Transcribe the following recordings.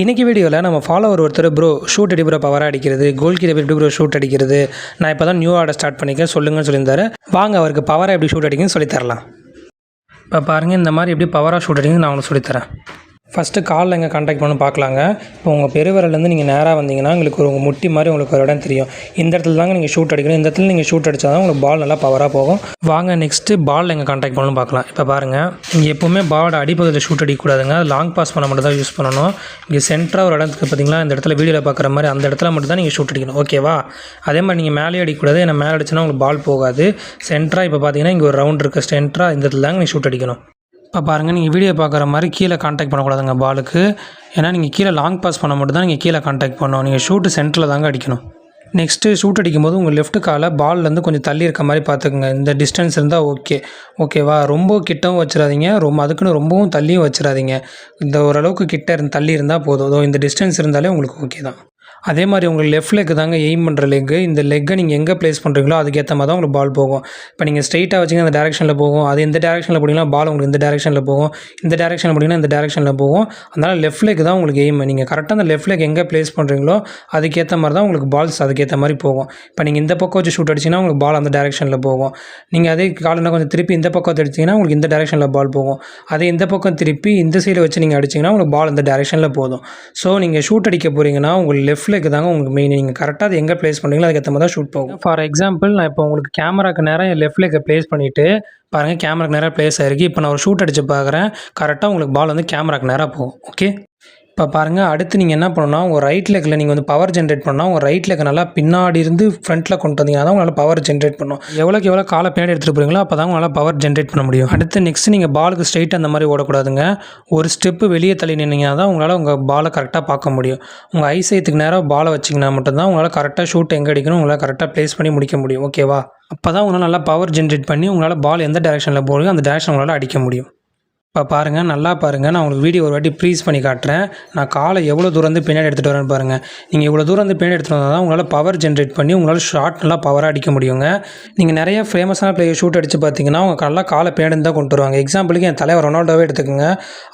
இன்றைக்கி வீடியோவில் நம்ம ஃபாலோவர் ஒருத்தர் ப்ரோ ஷூட் அடி ப்ரோ பவராக அடிக்கிறது, கோல் கீப்பர் எப்படி ப்ரோ ஷூட் அடிக்கிறது, நான் இப்போ தான் நியூ ஆர்டர் ஸ்டார்ட் பண்ணிக்கிறேன் சொல்லுங்கன்னு சொல்லியிருந்தாரு. வாங்க அவருக்கு பவராக எப்படி ஷூட் அடிக்குன்னு சொல்லித்தரலாம். இப்போ பாருங்கள், இந்த மாதிரி எப்படி பவராக ஷூட் அடிக்குன்னு நான் உங்களுக்கு சொல்லித்தரேன். ஃபஸ்ட்டு காலில் எங்கே கான்டாக்ட் பண்ணணும் பார்க்கலாங்க. இப்போ உங்கள் பெருவிரலேருந்து நீங்கள் நேராக வந்தீங்கன்னா உங்களுக்கு ஒரு முட்டி மாதிரி உங்களுக்கு ஒரு இடம் தெரியும். இந்த இடத்துல தாங்க நீங்கள் ஷூட் அடிக்கணும். இந்த இடத்துல நீங்கள் ஷூட் அடித்தா தான் உங்களுக்கு பால் நல்லா பவராக போகும். வாங்க நெக்ஸ்ட்டு பால் எங்கே கான்டாக்ட் பண்ணணும் பார்க்கலாம். இப்போ பாருங்கள், நீங்கள் எப்போவுமே பாலோட அடிப்பகுதியில் ஷூட் அடிக்கக்கூடாதுங்க. லாங் பாஸ் பண்ண மட்டும் தான் யூஸ் பண்ணணும். இங்கே சென்டராக ஒரு இடத்துக்கு பார்த்தீங்களா, இந்த இடத்துல வீடியோவில் பார்க்குற மாதிரி அந்த இடத்துல மட்டும் தான் நீங்கள் ஷூட் அடிக்கணும். ஓகேவா? அதே மாதிரி நீங்கள் மேலே அடிக்கக்கூடாது. ஏன்னா மேலே அடிச்சுன்னா உங்களுக்கு பால் போகாது. சென்டராக இப்போ பார்த்தீங்கன்னா இங்கே ஒரு ரவுண்ட் இருக்குது. சென்டராக இந்த இடத்துல தாங்க நீங்கள் ஷூட் அடிக்கணும். இப்போ பாருங்கள், நீங்கள் வீடியோ பார்க்குற மாதிரி கீழே கான்டாக்ட் பண்ணக்கூடாதுங்க பாலுக்கு. ஏன்னா நீங்கள் கீழே லாங் பாஸ் பண்ண மட்டும் தான் நீங்கள் கீழே கான்டாக்ட் பண்ணணும். நீங்கள் ஷூட்டு சென்டரில் தாங்க அடிக்கணும். நெக்ஸ்ட்டு ஷூட் அடிக்கும்போது உங்கள் லெஃப்ட் காலை பால்லேருந்து கொஞ்சம் தள்ளி இருக்க மாதிரி பார்த்துக்குங்க. இந்த டிஸ்டன்ஸ் இருந்தால் ஓகேவா? ரொம்ப கிட்டவும் வச்சிடாதீங்க, அதுக்குன்னு ரொம்பவும் தள்ளியும் வச்சிடாதீங்க. இந்த ஓரளவுக்கு கிட்ட தள்ளி இருந்தால் போதும். இந்த டிஸ்டன்ஸ் இருந்தாலே உங்களுக்கு ஓகே தான். அதே மாதிரி உங்களுக்கு லெஃப்ட் லெக் தாங்க எய்ம் பண்ணுற லெக்கு. இந்த லெக்கை நீங்கள் எங்கே ப்ளேஸ் பண்ணுறீங்களோ அதுக்கேற்ற மாதிரி தான் உங்களுக்கு பால் போகும். இப்போ நீங்கள் ஸ்ட்ரைட்டாக வச்சிங்கன்னா அந்த டேரெக்ஷனில் போகும். அது இந்த டேரெக்ஷனில் போட்டிங்கன்னா பால் உங்களுக்கு இந்த டேரெக்ஷனில் போகும். இந்த டேரெக்ஷனில் போட்டிங்கன்னா இந்த டேரெக்ஷனில் போகும். அதனால் லெஃப்ட் லெக் தான் உங்களுக்கு எய்ம். நீங்கள் கரெக்டாக அந்த லெஃப்ட் லெக் எங்கே ப்ளேஸ் பண்ணுறீங்களோ அதுக்கேற்ற மாதிரி தான் உங்களுக்கு பால்ஸ் அதுக்கேற்ற மாதிரி போகும். இப்போ நீங்கள் இந்த பக்கம் வச்சு ஷூட் அடிச்சிங்கன்னா உங்களுக்கு பால் அந்த டேரெக்ஷனில் போகும். நீங்கள் அதே காலில் கொஞ்சம் திருப்பி இந்த பக்கம் அடிச்சிங்கன்னா உங்களுக்கு இந்த டேரெக்ஷனில் பால் போகும். அதே இந்த பக்கம் திருப்பி இந்த சைடு வச்சு நீங்கள் அடிச்சிங்கன்னா உங்களுக்கு பால் இந்த டேரெக்ஷனில் போதும். ஸோ நீங்கள் ஷூட் அடிக்க போகிறீங்கன்னா உங்களுக்கு லெஃப்ட் லெக் தாங்க உங்களுக்கு மெயின். நீங்கள் கரெக்டாக அது எங்கே ப்ளேஸ் பண்ணுறீங்களோ அதுக்கேற்ற மாதிரி தான் ஷூட் போகும். ஃபார் எக்ஸாம்பிள், நான் இப்போ உங்களுக்கு கேமராக்கு நேராக என் லெஃப்ட் லெக்கை ப்ளேஸ் பண்ணிவிட்டு பாருங்கள், கேமராக்கு நேராக ப்ளேஸ் ஆகிருக்கு. இப்போ நான் ஒரு ஷூட் அடித்து பார்க்குறேன். கரெக்டாக உங்களுக்கு பால் வந்து கேமராக்கு நேராக போகும். ஓகே, இப்போ பாருங்கள், அடுத்து நீங்கள் என்ன பண்ணணும்னா உங்கள் ரைட் லெக்கில் நீங்கள் வந்து பவர் ஜென்ரேட் பண்ணால் உங்கள் ரைட் லெக்கை நல்லா பின்னாடி இருந்து ஃப்ரண்ட்டில் கொண்டு வந்தீங்கன்னா தான் உங்களால் பவர் ஜென்ரேட் பண்ணணும். எவ்வளோ காலை பின்னாடி எடுத்துகிட்டு போகிறீங்களோ அப்போ தான் உங்களால் பவர் ஜென்ரேட் பண்ண முடியும். அடுத்து நெக்ஸ்ட் நீங்கள் பாலுக்கு ஸ்ட்ரைட் அந்த மாதிரி ஓடக்கூடாதுங்க. ஒரு ஸ்டெப்பு வெளியே தள்ளி நின்னீங்கன்னா தான் உங்களால் உங்கள் பாலை கரெக்டாக பார்க்க முடியும். உங்கள் ஐசைத்துக்கு நேராக பாலை வச்சிங்கன்னா மட்டும்தான் உங்களால் கரெக்டாக ஷூட் எங்கே அடிக்கணும் உங்களால் கரெக்டாக ப்ளேஸ் பண்ணி முடிக்க முடியும். ஓகேவா? அப்போ தான் உங்களால் நல்லா பவர் ஜென்ரேட் பண்ணி உங்களால் பால் எந்த டேரெக்ஷனில் போகிறீங்க அந்த டேரெக்ஷன் உங்களால் அடிக்க முடியும். இப்போ பாருங்கள், நல்லா பாருங்கள், நான் உங்களுக்கு வீடியோ ஒரு வாட்டி ப்ரீஸ் பண்ணி காட்டுறேன். நான் காலை எவ்வளோ தூரம் வந்து பின்னாடி எடுத்துகிட்டு வரேன்னு பாருங்கள். நீங்கள் இவ்வளோ தூரம் வந்து பின்னாடி எடுத்துகிட்டு வந்தால் தான் உங்களால் பவர் ஜென்ரேட் பண்ணி உங்களால் ஷாட் நல்லா பவராக அடிக்க முடியுங்க. நீங்கள் நிறைய ஃபேமஸான பிளேயர் ஷூட் அடித்து பார்த்தீங்கன்னா அவங்க நல்லா காலை பின்னாடி தான் கொண்டு வருவாங்க. எக்ஸாம்பிளுக்கு என் தலைவர் ரொனால்டோவே எடுத்துக்கோங்க.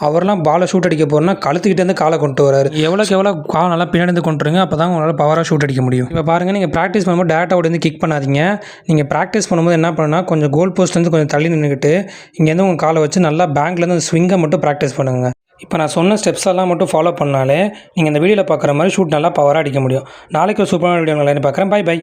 அவர்லாம் பாலை ஷூட் அடிக்க போகிறோன்னா கழுத்துக்கிட்டேருந்து காலை கொண்டு வராரு. எவ்வளோ காலை நல்லா பின்னாடி கொண்டு வருங்க, அப்போ தான் உங்களால் பவராக ஷூட் அடிக்க முடியும். இப்போ பாருங்கள், நீங்கள் ப்ராக்டிஸ் பண்ணும்போது டேரெக்டாக ஓடி கிக் பண்ணாதீங்க. நீங்கள் ப்ராக்டிஸ் பண்ணும்போது என்ன பண்ணுன்னா கொஞ்சம் கோல் போஸ்ட்லேருந்து கொஞ்சம் தள்ளி நின்றுக்கிட்டு இங்கேருந்து உங்கள் காலை வச்சு நல்லா பேங்க்லேருந்து அந்த ஸ்விங்கை மட்டும் ப்ராக்டிஸ் பண்ணுங்க. இப்போ நான் சொன்ன ஸ்டெப்ஸ் எல்லாம் மட்டும் ஃபாலோ பண்ணாலே நீங்கள் இந்த வீடியோவில் பார்க்குற மாதிரி ஷூட் நல்லா பவராக அடிக்க முடியும். நாளைக்கு ஒரு சூப்பரான வீடியோ பார்க்குறேன். பை.